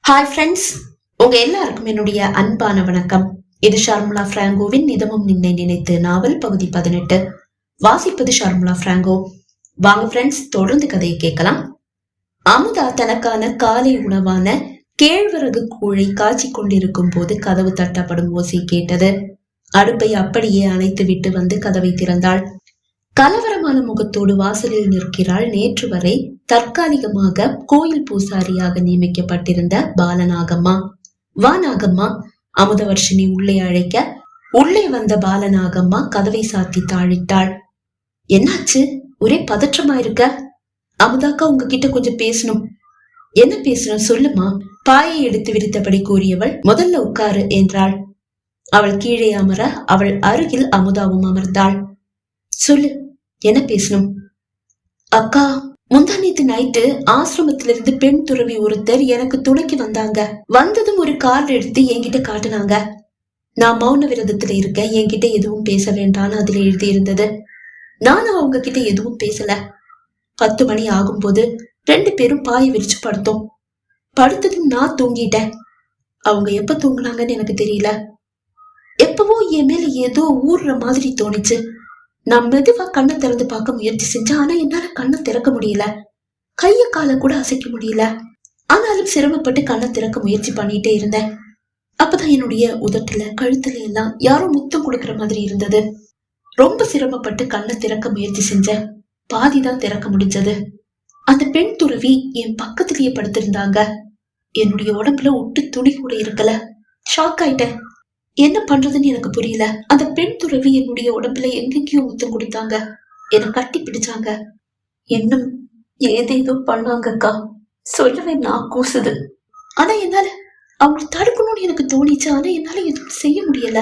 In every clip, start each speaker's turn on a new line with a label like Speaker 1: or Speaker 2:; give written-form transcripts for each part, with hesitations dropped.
Speaker 1: Hi friends, உங்க எல்லாருக்கும் என்னுடைய அன்பான வணக்கம். இது ஷர்முலா பிராங்கோவின் நிதமும் நின்னை நினைத்து நாவல் பகுதி 18. வாசிப்பது ஷர்முலா பிராங்கோ. வாங்க ஃப்ரெண்ட்ஸ், தொடர்ந்து கதையை கேட்கலாம். அமுதா தனக்கான காலை உணவான கேழ்வரகு கூழை காய்ச்சி கொண்டிருக்கும் போது கதவு தட்டப்படும் ஓசை கேட்டது. அடுப்பை அப்படியே அணைத்து விட்டு வந்து கதவை திறந்தாள். கலவரமான முகத்தோடு வாசலில் நிற்கிறாள் நேற்று வரை தற்காலிகமாக கோயில் பூசாரியாக நியமிக்கப்பட்டிருந்த பாலநாகம்மா. வா நாகம்மா, அமுதவர்ஷினி உள்ளே அழைக்க உள்ளே வந்த பாலநாகம்மா கதவை சாத்தி தாழிட்டாள். என்னாச்சு? ஒரே பதற்றமா இருக்க? அமுதாக்கா உங்ககிட்ட கொஞ்சம் பேசணும். என்ன பேசணும் சொல்லுமா? பாயை எடுத்து விரித்தபடி கூறியவள் முதல்ல உட்காரு என்றாள். அவள் கீழே அமர அவள் அருகில் அமுதாவும் அமர்ந்தாள். சொல்லு, என்ன பேசணும்? அக்கா, முந்தானேத்து நைட்டு ஆசிரமத்திலிருந்து பெண் துறவி ஒருத்தர் எனக்கு துணைக்கு வந்தாங்க. வந்ததும் ஒரு கார்டு எடுத்து என்கிட்ட காட்டினாங்க. நான் மௌன விரதத்துல இருக்கேன், என்கிட்ட எதுவும் பேச வேண்டாம்னு அதுல எழுதி இருந்தது. நானும் அவங்க கிட்ட எதுவும் பேசல. 10 மணி ஆகும்போது 2 பேரும் பாயை விரிச்சு படுத்தோம். படுத்ததும் நான் தூங்கிட்டேன். அவங்க எப்ப தூங்குனாங்கன்னு எனக்கு தெரியல. எப்பவோ என் மேல ஏதோ ஊர்ற மாதிரி தோணிச்சு. நான் மெதுவா கண்ணை திறந்து பார்க்க முயற்சி செஞ்சேன். ஆனா என்னால கண்ணை திறக்க முடியல. கைய காலை கூட அசைக்க முடியல. ஆனாலும் சிரமப்பட்டு கண்ணை திறக்க முயற்சி பண்ணிட்டே இருந்தேன். அப்பதான் என்னுடைய உதட்டுல கழுத்துல எல்லாம் யாரோ முத்தம் கொடுக்கற மாதிரி இருந்தது. ரொம்ப சிரமப்பட்டு கண்ணை திறக்க முயற்சி செஞ்சேன். பாதிதான் திறக்க முடிஞ்சது. அந்த பெண் துறவி என் பக்கத்திலேயே படுத்திருந்தாங்க. என்னுடைய உடம்புல ஒட்டு துணி கூட இருக்கல. ஷாக் ஆயிட்டேன். என்ன பண்றதுன்னு எனக்கு புரியல. அந்த பெண் துறவி என்னுடைய உடம்புல எங்கெங்கயோ முத்தம் கொடுத்தாங்க. என்னை கட்டி பிடிச்சாங்க. இன்னும் ஏதேதோ பண்ணாங்கக்கா. சொல்லவே நான் கூசுது. ஆனா என்னால அவங்களை தடுக்கணும்னு எனக்கு தோணிச்சு. ஆனா என்னால எதுவும் செய்ய முடியல.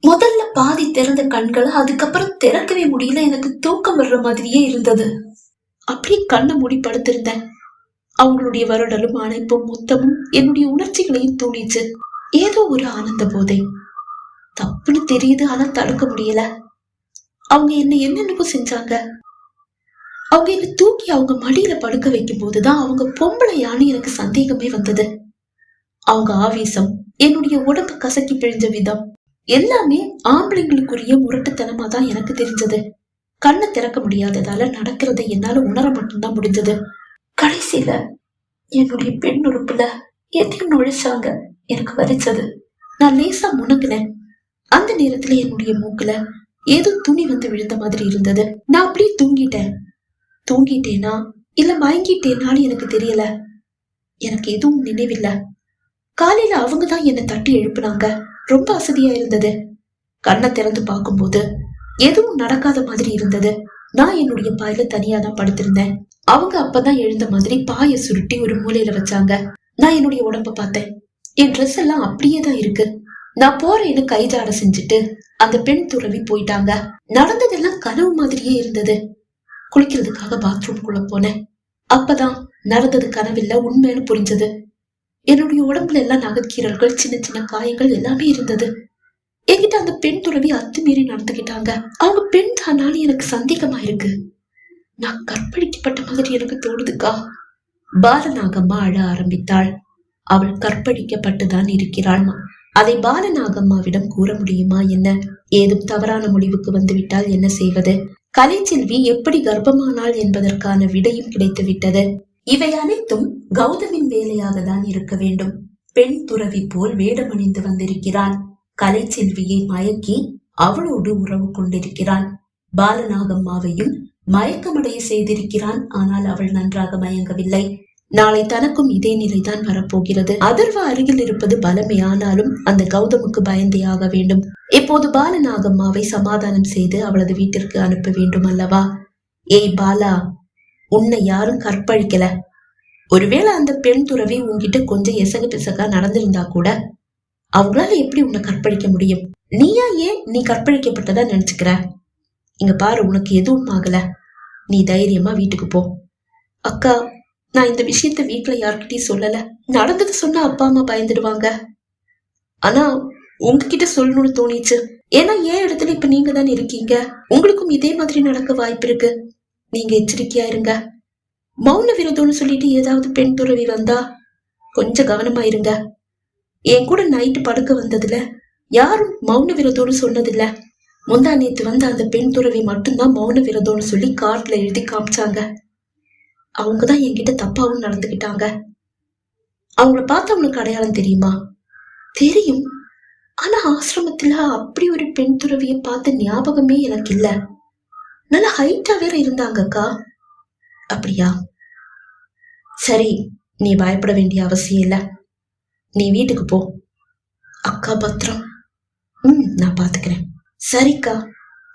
Speaker 1: முதல்ல பாதி திறந்த கண்களை அதுக்கப்புறம் திறக்கவே முடியல. எனக்கு தூக்கம் வர்ற மாதிரியே இருந்தது. அப்படியே கண்ணை மூடி படுத்திருந்தேன். அவங்களுடைய வருடலும் அணைப்பும் முத்தமும் என்னுடைய உணர்ச்சிகளையும் தூண்டிச்சு. ஏதோ ஒரு ஆனந்த போதை. தப்புன்னு தெரியுது, ஆனா தடுக்க முடியல. அவங்க என்ன என்னென்னவோ செஞ்சாங்க. அவங்க என்ன தூக்கி அவங்க மடியில படுக்க வைக்கும் போதுதான் அவங்க பொம்பளையான்னு எனக்கு சந்தேகமே வந்தது. அவங்க ஆவேசம், என்னுடைய உடம்பு கசக்கி பிழிஞ்ச விதம் எல்லாமே ஆம்பளைங்களுக்குரிய முரட்டுத்தனமா தான் எனக்கு தெரிஞ்சது. கண்ணை திறக்க முடியாததால நடக்கிறத என்னால உணர மட்டும்தான் முடிஞ்சது. கடைசியில என்னுடைய பெண் உறுப்புல எதையும் நுழைச்சாங்க. எனக்கு வலிச்சது. நான் லேசா முணங்கினேன். அந்த நேரத்துல என்னுடைய மூக்குல ஏதோ துணி வந்து விழுந்த மாதிரி இருந்தது. நான் அப்படியே தூங்கிட்டேனா இல்ல மயங்கிட்டேனான்னு எனக்கு தெரியல. எனக்கு எதுவும் நினைவில்ல. காலையில அவங்கதான் என்னை தட்டி எழுப்புனாங்க. ரொம்ப அசதியா இருந்தது. கண்ணை திறந்து பார்க்கும்போது எதுவும் நடக்காத மாதிரி இருந்தது. நான் என்னுடைய பாயில தனியா தான் படுத்திருந்தேன். அவங்க அப்பதான் எழுந்த மாதிரி பாயை சுருட்டி ஒரு மூலையில வச்சாங்க. நான் என்னுடைய உடம்ப பார்த்தேன். என் ட்ரெஸ் எல்லாம் அப்படியே தான் இருக்கு. நான் போறேன்னு கைஜாட செஞ்சுட்டு அந்த பெண் துறவி போயிட்டாங்க. நடந்ததெல்லாம் கனவு மாதிரியே இருந்தது. குளிக்கிறதுக்காக பாத்ரூம்குள்ள போனேன். அப்பதான் நடந்தது கனவில்ல, உண்மைன்னு புரிஞ்சது. என்னுடைய உடம்புல எல்லாம் நகைக்கீரல்கள், சின்ன சின்ன காயங்கள் எல்லாமே இருந்தது. என்கிட்ட அந்த பெண் துறவி அத்துமீறி நடந்துகிட்டாங்க. அவங்க பெண் தானாலும் எனக்கு சந்தேகமா இருக்கு. நான் கற்பழிக்கப்பட்ட மாதிரி எனக்கு தோணுதுக்கா. பாலநாகம்மா அழ ஆரம்பித்தாள். அவள் கற்பழிக்கப்பட்டுதான் இருக்கிறாள். அதை பாலநாகம்மாவிடம் கூற முடியுமா என்ன? ஏதும் தவறான முடிவுக்கு வந்துவிட்டால் என்ன செய்வது? கலைச்செல்வி எப்படி கர்ப்பமானாள் என்பதற்கான விடையும் கிடைத்து விட்டது. இவை அனைத்தும் கௌதமின் வேலையாக தான் இருக்க வேண்டும். பெண் துறவி போல் வேடமணிந்து வந்திருக்கிறான். கலைச்செல்வியை மயக்கி அவளோடு உறவு கொண்டிருக்கிறான். பாலநாகம்மாவையும் மயக்கமடைய செய்திருக்கிறான். ஆனால் அவள் நன்றாக மயங்கவில்லை. நாளை தனக்கும் இதே நிலைதான் வரப்போகிறது. அதர்வா அருகில் இருப்பது பலமே. ஆனாலும் அந்த கௌதமுக்கு பயந்தே ஆக வேண்டும். இப்போது பாலநாகம்மாவை சமாதானம் செய்து அவளது வீட்டிற்கு அனுப்ப வேண்டும் அல்லவா? ஏய் பாலா, உன்னை யாரும் கற்பழிக்கல. ஒருவேளை அந்த பெண் துறவி உன்கிட்ட கொஞ்சம் எசகு பிசகா நடந்திருந்தா கூட அவங்களால எப்படி உன்னை கற்பழிக்க முடியும்? நீயா ஏன் நீ கற்பழிக்கப்பட்டதா நினைச்சுக்கிற? இங்க பாரு, உனக்கு எதுவும் ஆகல. நீ தைரியமா வீட்டுக்கு போ. அக்கா, நான் இந்த விஷயத்த வீட்டுல யார்கிட்டயும் சொல்லல. நடந்தது சொன்னா அப்பா அம்மா பயந்துடுவாங்க. ஆனா உங்ககிட்ட சொல்லணும்னு தோணிச்சு. ஏன்னா என் இடத்துல இப்ப நீங்க தான் இருக்கீங்க. உங்களுக்கும் இதே மாதிரி நடக்க வாய்ப்பு இருக்கு. நீங்க எச்சரிக்கையா இருங்க. மௌன விரதம்னு சொல்லிட்டு ஏதாவது பெண் துறவி வந்தா கொஞ்சம் கவனமா இருங்க. என் கூட நைட்டு படுக்க வந்ததுல யாரும் மௌன விரதம்னு சொன்னதில்ல. முந்தா நேத்து வந்த அந்த பெண் துறவி மட்டும்தான் மௌன விரதம்னு சொல்லி கார்ட்ல எழுதி காமிச்சாங்க. அவங்கதான் என்கிட்ட தப்பாவும் நடந்துகிட்டாங்க. அவங்கள பார்த்து அவனுக்கு அடையாளம் தெரியுமா? தெரியும். ஆனா ஆசிரமத்துல அப்படி ஒரு பெண் துறவிய பார்த்த ஞாபகமே எனக்கு இல்ல. நல்ல ஹைட்டா வேற இருந்தாங்கக்கா. அப்படியா? சரி, நீ பயப்பட வேண்டிய அவசியம் இல்ல. நீ வீட்டுக்கு போ. அக்கா பத்திரம். நான் பாத்துக்கிறேன். சரிக்கா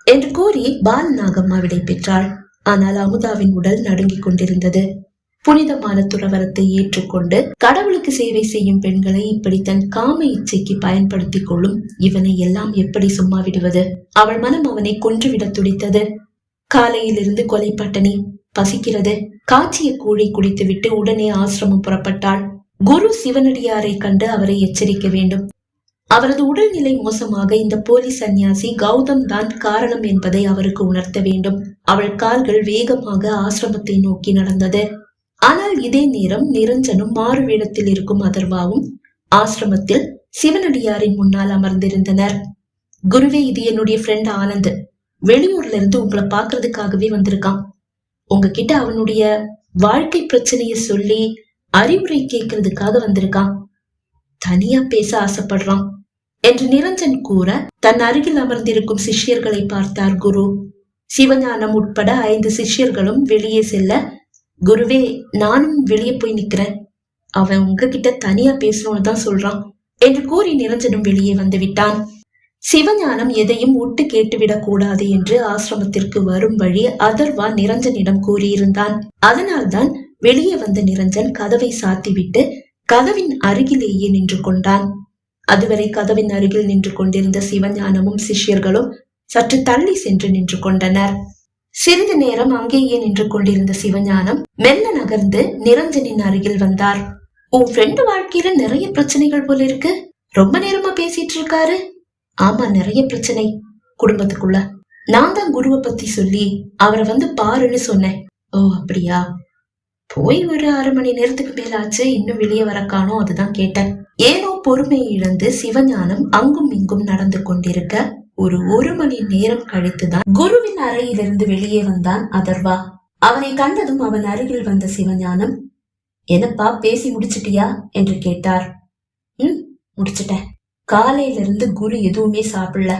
Speaker 1: என்று கூறி பால் நாகம்மா விடை பெற்றாள். ஆனால் அமுதாவின் உடல் நடுங்கிக் கொண்டிருந்தது. புனிதமான துறவரத்தை ஏற்றுக்கொண்டு கடவுளுக்கு சேவை செய்யும் பெண்களை இப்படி தன் காம இச்சைக்கு பயன்படுத்திக் கொள்ளும் இவனை எல்லாம் எப்படி சும்மா விடுவது? அவள் மனம் அவனை கொன்றுவிட துடித்தது. காலையிலிருந்து கொலை பட்டணி, பசிக்கிறது. காய்ச்சிய கூழை குடித்துவிட்டு உடனே ஆசிரமம் புறப்பட்டாள். குரு சிவனடியாரை கண்டு அவரை எச்சரிக்க வேண்டும். அவரது உடல்நிலை மோசமாக இந்த போலி சந்நியாசி கௌதம் தான் காரணம் என்பதை அவருக்கு உணர்த்த வேண்டும். அவள் கால்கள் வேகமாக ஆசிரமத்தை நோக்கி நடந்தது. ஆனால் இதே நேரம் நிரஞ்சனும் மாறு வேடத்தில் இருக்கும் அதர்வாவும் ஆசிரமத்தில் சிவனடியாரின் முன்னால் அமர்ந்திருந்தனர். குருவே, இது என்னுடைய ஃப்ரெண்ட் ஆனந்த். வெளியூர்ல இருந்து உங்களை பாக்குறதுக்காகவே வந்திருக்கான். உங்ககிட்ட அவனுடைய வாழ்க்கை பிரச்சனைய சொல்லி அறிவுரை கேட்கறதுக்காக வந்திருக்கான். தனியா பேச ஆசைப்படுறான் என்று நிரஞ்சன் கூற தன் அருகில் அமர்ந்திருக்கும் சிஷ்யர்களை பார்த்தார் குரு. சிவஞானம் உட்பட 5 சிஷ்யர்களும் வெளியே செல்ல, குருவே, நானும் வெளியே போய் நிக்கிறேன். அவன் உங்ககிட்ட தனியா பேசணும்னு தான் சொல்றான் என்று கூறி நிரஞ்சனும் வெளியே வந்து விட்டான். சிவஞானம் எதையும் ஒட்டு கேட்டுவிடக் கூடாது என்று ஆசிரமத்திற்கு வரும் வழி அதர்வா நிரஞ்சனிடம் கூறியிருந்தான். அதனால்தான் வெளியே வந்த நிரஞ்சன் கதவை சாத்திவிட்டு கதவின் அருகிலேயே நின்று கொண்டான். அதுவரை கதவின் அருகில் நின்று கொண்டிருந்த சிவஞானமும் சிஷ்யர்களும் சற்று தள்ளி சென்று நின்று கொண்டனர். சிறிது நேரம் அங்கேயே நின்று கொண்டிருந்த சிவஞானம் மெல்ல நகர்ந்து நிரஞ்சனின் அருகில் வந்தார். உன் ஃப்ரெண்டு வாழ்க்கையில நிறைய பிரச்சனைகள் போல இருக்கு. ரொம்ப நேரமா பேசிட்டு இருக்காரு. ஆமா, நிறைய பிரச்சனை குடும்பத்துக்குள்ள. நான் தான் குருவை பத்தி சொல்லி அவரை வந்து பாருன்னு சொன்னேன். ஓ அப்படியா? போய் ஒரு 1/2 மணி நேரத்துக்கு மேல ஆச்சு, இன்னும் வெளியே வர காணோம். அதுதான் கேட்டேன். ஏனோ பொறுமையை இழந்து சிவஞானம் அங்கும் இங்கும் நடந்து கொண்டிருக்க ஒரு 1 மணி நேரம் கழித்துதான் குருவின் அறையிலிருந்து வெளியே வந்தான் அதர்வா. அவனை கண்டதும் அவன் அருகில் வந்த சிவஞானம், என்னப்பா பேசி முடிச்சிட்டியா என்று கேட்டார். முடிச்சிட்டேன். காலையிலிருந்து குரு எதுவுமே சாப்பிடல.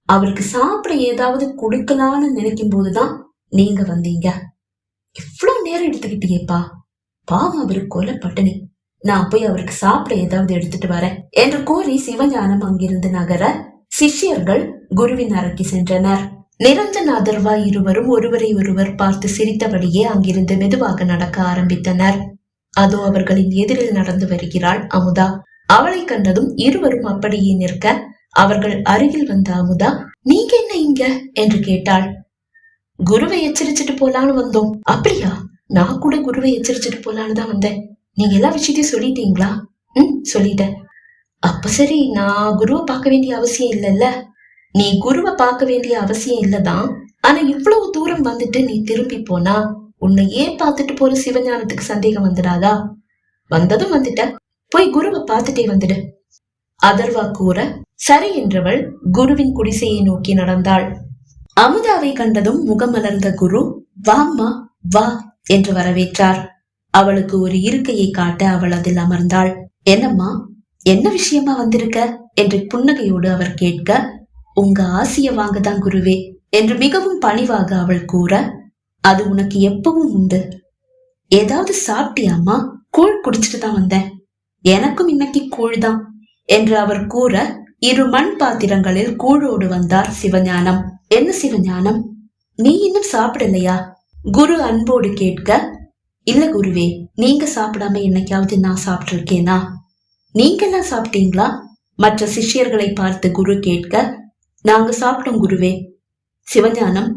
Speaker 1: அவருக்கு சாப்பிட ஏதாவது கொடுக்கலான்னு நினைக்கும் போதுதான் நீங்க வந்தீங்க. இவ்வளவு நேரம் எடுத்துக்கிட்டீங்கப்பா. பாவம், அவரு கொலை பட்டணி. நான் போய் அவருக்கு சாப்பிட ஏதாவது எடுத்துட்டு வரேன் என்று கூறி சிவஞானம் அங்கிருந்து நகர சிஷ்யர்கள் குருவின் அறைக்கு சென்றனர். நிரஞ்சன் அதர்வா இருவரும் ஒருவரை ஒருவர் பார்த்து சிரித்தபடியே அங்கிருந்து மெதுவாக நடக்க ஆரம்பித்தனர். அதோ அவர்களின் எதிரில் நடந்து வருகிறாள் அமுதா. அவளை கண்டதும் இருவரும் அப்படியே நிற்க அவர்கள் அருகில் வந்த அமுதா, நீங்க என்ன இங்க என்று கேட்டாள். குருவை எச்சரிச்சுட்டு போலான்னு வந்தோம். அப்படியா? நான் கூட குருவை எச்சரிச்சுட்டு போலான்னு தான் வந்தேன். நீங்க எல்லா விஷயத்தையும் சொல்லிட்டீங்களா? சொல்லிட்டேன். அப்ப சரி, நான் குருவை பார்க்க வேண்டிய அவசியம் இல்லைல்ல? நீ குருவை பார்க்க வேண்டிய அவசியம் இல்லதான். ஆனா இவ்வளவு தூரம் வந்துட்டு நீ திரும்பி போனா உன்னை ஏன் பார்த்துட்டு போற சிவஞானத்துக்கு சந்தேகம் வந்துடாதா? வந்ததும் வந்துட்ட, போய் குருவை பார்த்துட்டே வந்துடு. அதர்வா கூற சரி என்றவள் குருவின் குடிசையை நோக்கி நடந்தாள். அமுதாவை கண்டதும் முகமலர்ந்த குரு, வாம்மா வா என்று வரவேற்றார். அவளுக்கு ஒரு இருக்கையை காட்ட அவள் அதில் அமர்ந்தாள். என்னம்மா, என்ன விஷயமா வந்திருக்க என்று புன்னகையோடு அவர் கேட்க, உங்க ஆசிய வாங்கதான் குருவே என்று மிகவும் பணிவாக அவள் கூற, அது உனக்கு எப்பவும் உண்டு. ஏதாவது சாப்பிட்டியாமா? கூழ் குடிச்சிட்டு தான் வந்தேன். எனக்கும் இன்னைக்கு கூழ் தான் என்று அவர் கூற 2 மண் பாத்திரங்களில் கூழோடு வந்தார் சிவஞானம். என்ன சிவஞானம், நீ இன்னும் சாப்பிடலையா? குரு அன்போடு கேட்க, இல்ல குருவே, நீங்க சாப்பிடாம என்னைக்காவது நான் சாப்பிட்டு இருக்கேனா? நீங்க எல்லாம் சாப்பிட்டீங்களா? மற்ற சிஷ்யர்களை பார்த்து குரு கேட்க, நாங்க சாப்பிட்டோம் குருவே. சிவஞானம்,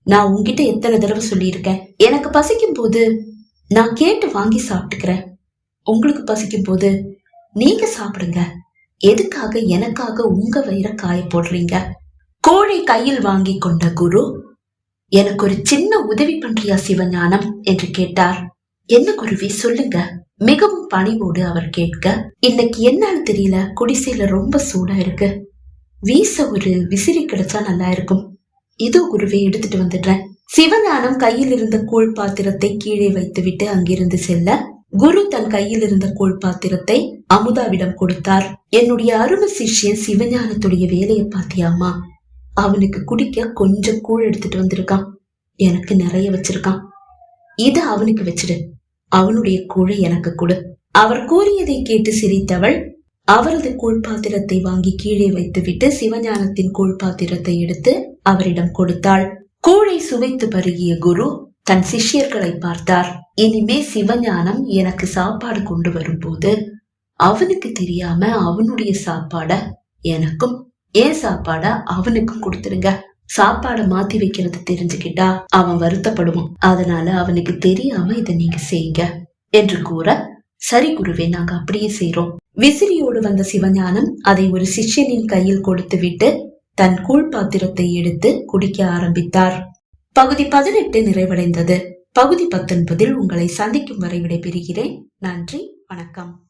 Speaker 1: நான் உன்கிட்ட எத்தனை தடவை சொல்லியிருக்கேன், எனக்கு பசிக்கும் போது நான் கேட்டு வாங்கி சாப்பிட்டுக்கிறேன். உங்களுக்கு பசிக்கும் போது நீங்க சாப்பிடுங்க. எதுக்காக எனக்காக உங்க வயிறை காய போடுறீங்க? கோழை கையில் வாங்கி கொண்ட குரு, எனக்கு ஒரு சின்ன உதவி பண்றியா சிவஞானம் என்று கேட்டார். என்ன குருவே, சொல்லுங்க. மிகவும் பணிவோடு அவர் கேட்க, இன்னைக்கு என்னன்னு தெரியல, குடிசையில ரொம்ப சூடா இருக்கு. வீச ஒரு விசிறி கிடைச்சா நல்லா இருக்கும். இதோ குருவே, எடுத்துட்டு வந்துடுறேன். சிவஞானம் கையில் இருந்த கூழ் பாத்திரத்தை கீழே வைத்துவிட்டு அங்கிருந்து செல்ல, குரு தன் கையில் இருந்த கூழ் பாத்திரத்தை அமுதாவிடம் கொடுத்தார். என்னுடைய அருமை சிஷ்யன் சிவஞானத்துடைய வேலையை பாத்தியாமா? அவனுக்கு குடிக்க கொஞ்சம் கூழ் எடுத்துட்டு வந்திருக்கான். எனக்கு நிறைய வச்சிருக்கான். இத அவனுக்கு வச்சிடு. அவனுடைய கூழை எனக்கு கொடு. அவர் கூறியதை கேட்டு சிரித்தவள் அவரது கூழ் பாத்திரத்தை வாங்கி கீழே வைத்துவிட்டு சிவஞானத்தின் கூழ் பாத்திரத்தை எடுத்து அவரிடம் கொடுத்தாள். கூழை சுவைத்து பருகிய குரு தன் சிஷ்யர்களை பார்த்தார். இனிமே சிவஞானம் எனக்கு சாப்பாடு கொண்டு வரும்போது அவனுக்கு தெரியாம அவனுடைய சாப்பாட எனக்கும், ஏன் சாப்பாட அவனுக்கும் கொடுத்துருங்க. சாப்பாட மாத்தி வைக்கிறது தெரிஞ்சுக்கிட்டா அவன் வருத்தப்படுவான். அதனால அவனுக்கு தெரியாம இதை நீங்க செய்யுங்க என்று கூற, சரி குருவே, நாங்க அப்படியே செய்றோம். விசிறியோடு வந்த சிவஞானம் அதை ஒரு சிஷ்யனின் கையில் கொடுத்துவிட்டு தன் கூழ் பாத்திரத்தை எடுத்து குடிக்க ஆரம்பித்தார். பகுதி 18 நிறைவடைந்தது. பகுதி 19 உங்களை சந்திக்கும் வரை விடைபெறுகிறேன். நன்றி, வணக்கம்.